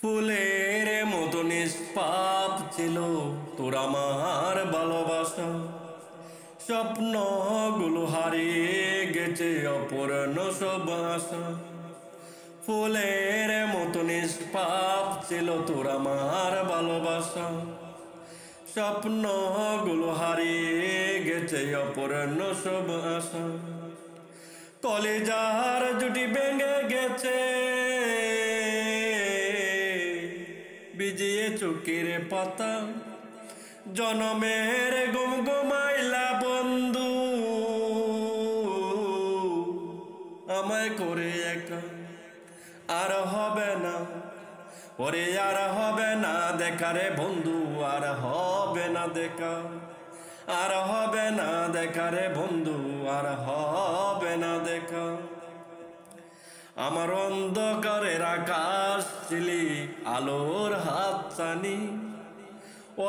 ফুলের মতো নিষ্পাপ ছিল তোর আমার ভালোবাসা। স্বপ্নগুলো হারিয়ে গেছে অপূর্ণ সব আশা। ফুলের মতো নিষ্পাপ ছিল তোর আমার ভালোবাসা। স্বপ্নগুলো হারিয়ে গেছে অপূর্ণ সব আশা। কলিজার জুটি ভেঙে গেছে ভিজিয়ে চোখের পাতা। জনমের গুম গুমাইলা বন্ধু আমায় করে একা। আর হবে না ওরে, আর হবে না দেখা রে বন্ধু, আর হবে না দেখা। আর হবে না দেখা রে বন্ধু, আর হবে না দেখা। আমার অন্ধকারের আকাশ ছিলি আলোর হাত ছানি।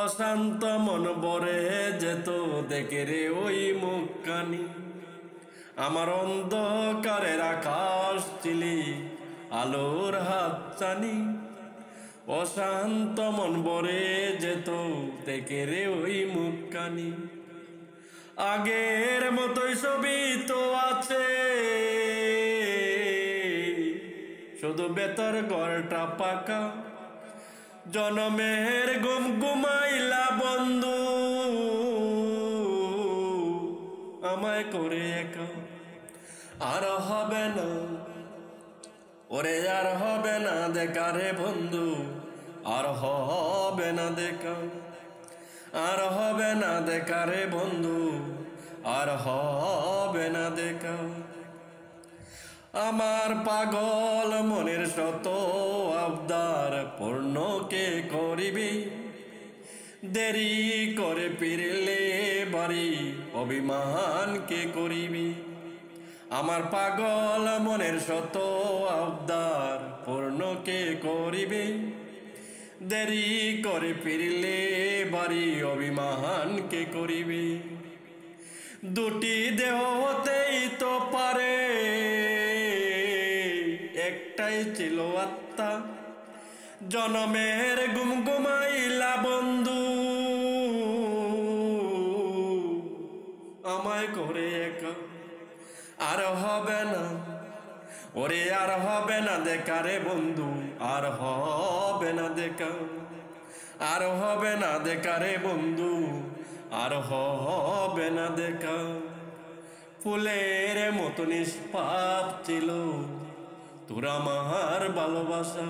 অশান্ত মন ভরে যেত দেখে রে ওই মুখখানি। আমার অন্ধকারের আকাশ ছিলি আলোর হাত ছানি। অশান্ত মন ভরে যেত দেখে রে ওই মুখখানি। আগের মতোই ছবি তো আছে, শুধু বেতর ঘরটা পাকা। জনমের গুম গুমাইলা বন্ধু আমায় করে একা। আর হবে না ওরে, আর হবে না দেখা রে বন্ধু, আর হবে না দেখা। আর হবে না দেখা রে বন্ধু, আর হবে না দেখা। আমার পাগল মনের শত আবদার পূর্ণ কে করিবি? দেরি করে ফিরলে বাড়ি অভিমান কে করিবি? আমার পাগল মনের শত আবদার পূর্ণ কে করিবি? দেরি করে ফিরলে বাড়ি অভিমান কে করিবি? দুটি দেহ হতেই তো পারে, একটাই ছিল আত্মা। জনমের গুম গুমাইলা বন্ধু আমায় করে একা। আর হবে না ওরে, আর হবে না দেখা রে বন্ধু, আর হবে না দেখা। আর হবে না দেখা রে বন্ধু, আর হবে না দেখা। ফুলের মতো নিষ্পাপ ছিল তোর আমার ভালোবাসা।